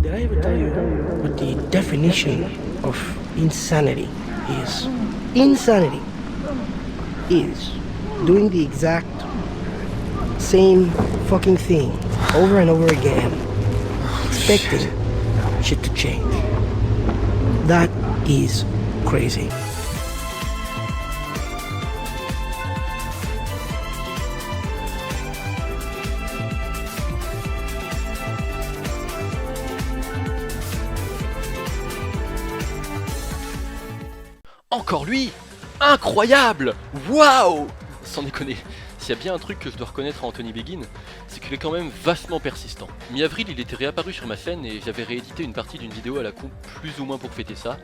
Did I ever tell you what the definition of insanity is? Insanity is doing the exact same fucking thing over and over again, expecting shit to change. That is crazy. Encore lui? Incroyable! Waouh! Sans déconner, s'il y a bien un truc que je dois reconnaître à Anthony Begin, c'est qu'il est quand même vachement persistant. Mi-avril, il était réapparu sur ma chaîne et j'avais réédité une partie d'une vidéo à la con plus ou moins pour fêter ça.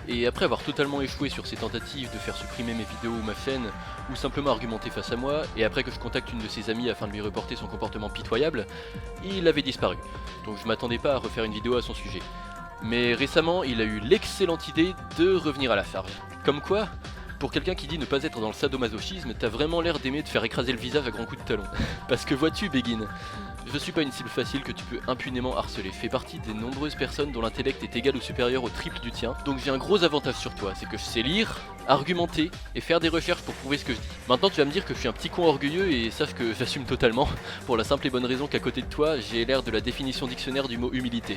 Et après avoir totalement échoué sur ses tentatives de faire supprimer mes vidéos ou ma chaîne, ou simplement argumenter face à moi, et après que je contacte une de ses amies afin de lui reporter son comportement pitoyable, il avait disparu. Donc je m'attendais pas à refaire une vidéo à son sujet. Mais récemment, il a eu l'excellente idée de revenir à la charge. Comme quoi, pour quelqu'un qui dit ne pas être dans le sadomasochisme, t'as vraiment l'air d'aimer te faire écraser le visage à grands coups de talon. Parce que vois-tu, Begin, je suis pas une cible facile que tu peux impunément harceler. Fais partie des nombreuses personnes dont l'intellect est égal ou supérieur au triple du tien. Donc j'ai un gros avantage sur toi, c'est que je sais lire, argumenter et faire des recherches pour prouver ce que je dis. Maintenant tu vas me dire que je suis un petit con orgueilleux et sache que j'assume totalement, pour la simple et bonne raison qu'à côté de toi, j'ai l'air de la définition dictionnaire du mot humilité.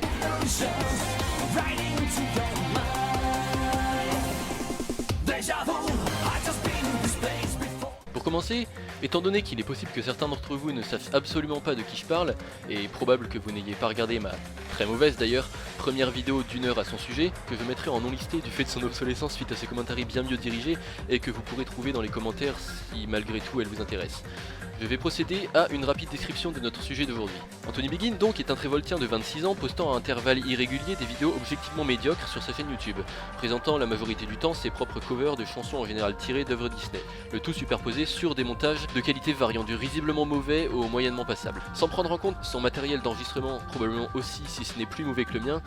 Pour commencer, étant donné qu'il est possible que certains d'entre vous ne sachent absolument pas de qui je parle, et probable que vous n'ayez pas regardé ma très mauvaise d'ailleurs première vidéo d'1 heure à son sujet, que je mettrai en non listé du fait de son obsolescence suite à ses commentaires bien mieux dirigés, et que vous pourrez trouver dans les commentaires si malgré tout elle vous intéresse. Je vais procéder à une rapide description de notre sujet d'aujourd'hui. Anthony Begin donc est un Trévoltien de 26 ans postant à intervalles irréguliers des vidéos objectivement médiocres sur sa chaîne YouTube, présentant la majorité du temps ses propres covers de chansons en général tirées d'œuvres Disney, le tout superposé sur des montages de qualité variant du risiblement mauvais au moyennement passable. Sans prendre en compte son matériel d'enregistrement, probablement aussi si ce n'est plus mauvais que le mien,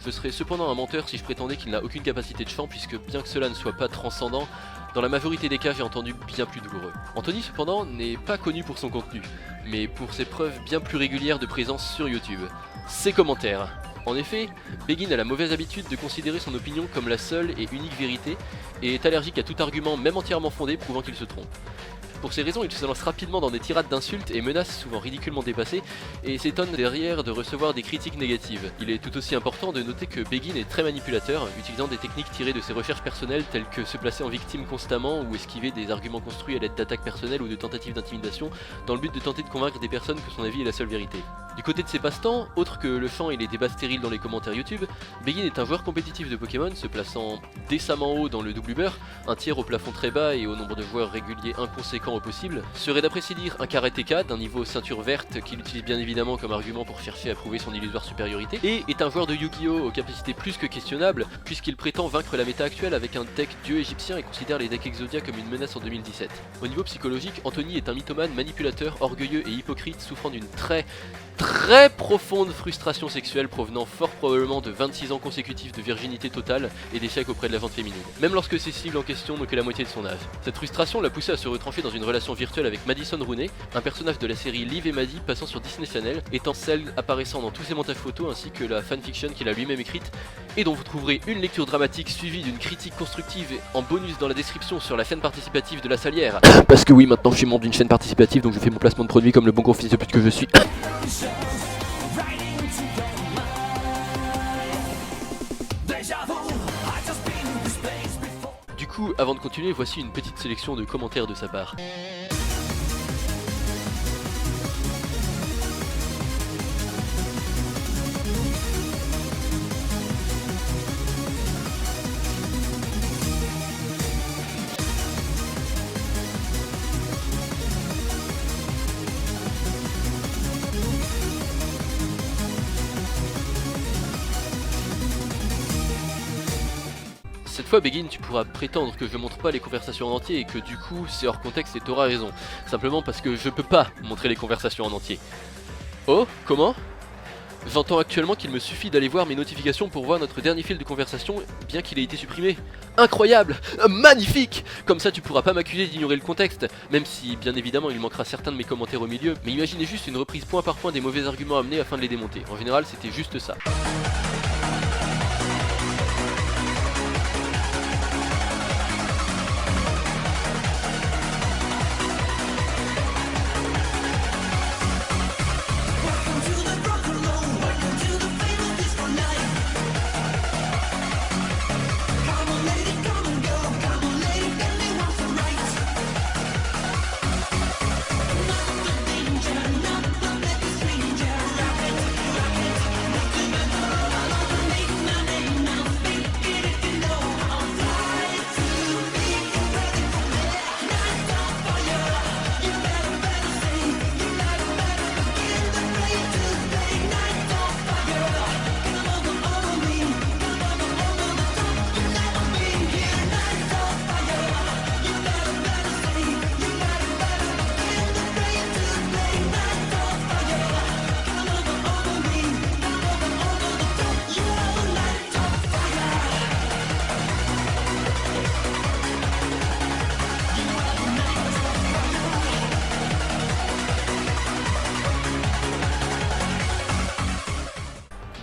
je serais cependant un menteur si je prétendais qu'il n'a aucune capacité de chant puisque bien que cela ne soit pas transcendant, dans la majorité des cas j'ai entendu bien plus douloureux. Anthony cependant n'est pas connu pour son contenu, mais pour ses preuves bien plus régulières de présence sur YouTube. Ses commentaires. En effet, Begin a la mauvaise habitude de considérer son opinion comme la seule et unique vérité, et est allergique à tout argument même entièrement fondé prouvant qu'il se trompe. Pour ces raisons, il se lance rapidement dans des tirades d'insultes et menaces souvent ridiculement dépassées et s'étonne derrière de recevoir des critiques négatives. Il est tout aussi important de noter que Begin est très manipulateur, utilisant des techniques tirées de ses recherches personnelles telles que se placer en victime constamment ou esquiver des arguments construits à l'aide d'attaques personnelles ou de tentatives d'intimidation dans le but de tenter de convaincre des personnes que son avis est la seule vérité. Du côté de ses passe-temps, autre que le chant et les débats stériles dans les commentaires YouTube, Begin est un joueur compétitif de Pokémon se plaçant décemment haut dans le double Uber, un tiers au plafond très bas et au nombre de joueurs réguliers inconséquent au possible, serait d'après ses dires un karatéka d'un niveau ceinture verte qu'il utilise bien évidemment comme argument pour chercher à prouver son illusoire supériorité, et est un joueur de Yu-Gi-Oh! Aux capacités plus que questionnables puisqu'il prétend vaincre la méta actuelle avec un deck dieu égyptien et considère les decks Exodia comme une menace en 2017. Au niveau psychologique, Anthony est un mythomane manipulateur, orgueilleux et hypocrite souffrant d'une très profonde frustration sexuelle provenant fort probablement de 26 ans consécutifs de virginité totale et d'échecs auprès de la gente féminine, même lorsque ses cibles en question n'ont que la moitié de son âge. Cette frustration l'a poussé à se retrancher dans une relation virtuelle avec Madison Rooney, un personnage de la série Liv et Maddie passant sur Disney Channel, étant celle apparaissant dans tous ses montages photos ainsi que la fanfiction qu'il a lui-même écrite et dont vous trouverez une lecture dramatique suivie d'une critique constructive en bonus dans la description sur la chaîne participative de la Salière. Parce que oui, maintenant je suis membre d'une chaîne participative donc je fais mon placement de produit comme le bon gros fils de pute que je suis. Du coup, avant de continuer, voici une petite sélection de commentaires de sa part. Cette fois Begin, tu pourras prétendre que je montre pas les conversations en entier et que du coup c'est hors contexte et t'auras raison. Simplement parce que je peux pas montrer les conversations en entier. Oh, comment ? J'entends actuellement qu'il me suffit d'aller voir mes notifications pour voir notre dernier fil de conversation, bien qu'il ait été supprimé. Incroyable! Magnifique! Comme ça tu pourras pas m'accuser d'ignorer le contexte, même si bien évidemment il manquera certains de mes commentaires au milieu, mais imaginez juste une reprise point par point des mauvais arguments amenés afin de les démonter. En général c'était juste ça.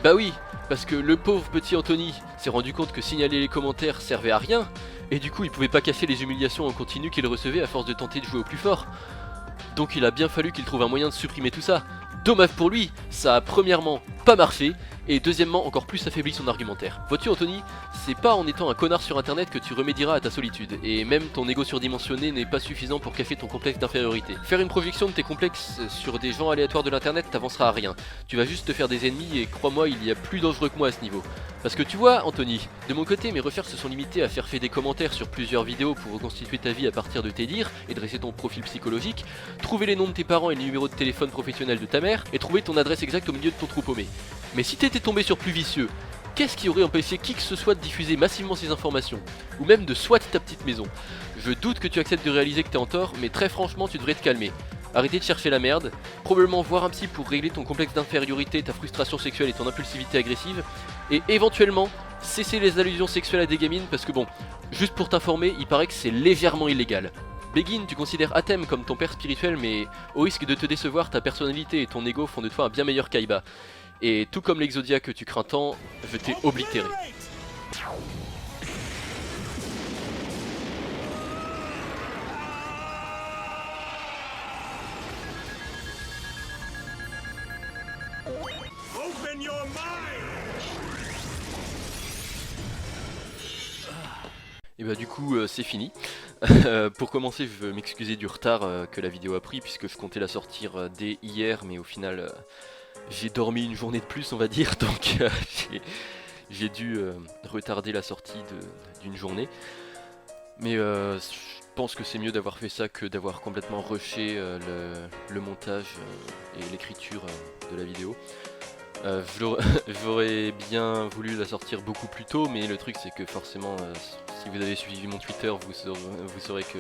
Bah oui, parce que le pauvre petit Anthony s'est rendu compte que signaler les commentaires servait à rien, et du coup il pouvait pas cacher les humiliations en continu qu'il recevait à force de tenter de jouer au plus fort. Donc il a bien fallu qu'il trouve un moyen de supprimer tout ça. Dommage pour lui, ça a premièrement pas marché, et deuxièmement encore plus affaibli son argumentaire. Vois-tu Anthony, c'est pas en étant un connard sur internet que tu remédieras à ta solitude, et même ton ego surdimensionné n'est pas suffisant pour cacher ton complexe d'infériorité. Faire une projection de tes complexes sur des gens aléatoires de l'internet t'avancera à rien. Tu vas juste te faire des ennemis et crois-moi il y a plus dangereux que moi à ce niveau. Parce que tu vois Anthony, de mon côté mes recherches se sont limitées à faire des commentaires sur plusieurs vidéos pour reconstituer ta vie à partir de tes dires et dresser ton profil psychologique, trouver les noms de tes parents et le numéro de téléphone professionnel de ta mère, et trouver ton adresse exacte au milieu de ton trou paumé. Mais si t'étais tombé sur plus vicieux, qu'est-ce qui aurait empêché qui que ce soit de diffuser massivement ces informations, ou même de SWAT ta petite maison? Je doute que tu acceptes de réaliser que t'es en tort, mais très franchement tu devrais te calmer. Arrêter de chercher la merde, probablement voir un psy pour régler ton complexe d'infériorité, ta frustration sexuelle et ton impulsivité agressive, et éventuellement cesser les allusions sexuelles à des gamines parce que bon, juste pour t'informer, il paraît que c'est légèrement illégal. Begin, tu considères Atem comme ton père spirituel, mais au risque de te décevoir, ta personnalité et ton ego font de toi un bien meilleur Kaiba. Et tout comme l'Exodia que tu crains tant, je t'ai oblitéré. Open your mind! Et bah du coup c'est fini. Pour commencer je veux m'excuser du retard que la vidéo a pris puisque je comptais la sortir dès hier, mais au final j'ai dormi une journée de plus on va dire, donc j'ai dû retarder la sortie d'une journée. Mais je pense que c'est mieux d'avoir fait ça que d'avoir complètement rushé le montage et l'écriture de la vidéo. J'aurais bien voulu la sortir beaucoup plus tôt, mais le truc c'est que forcément si vous avez suivi mon Twitter vous saurez que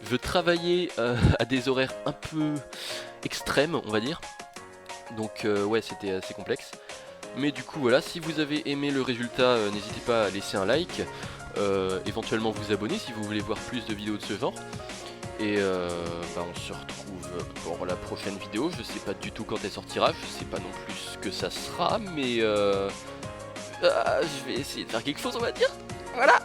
je travaillais à des horaires un peu extrêmes on va dire. Donc ouais c'était assez complexe. Mais du coup voilà, si vous avez aimé le résultat n'hésitez pas à laisser un like, éventuellement vous abonner si vous voulez voir plus de vidéos de ce genre. Et on se retrouve pour la prochaine vidéo. Je sais pas du tout quand elle sortira, je sais pas non plus ce que ça sera, mais je vais essayer de faire quelque chose on va dire. Voilà.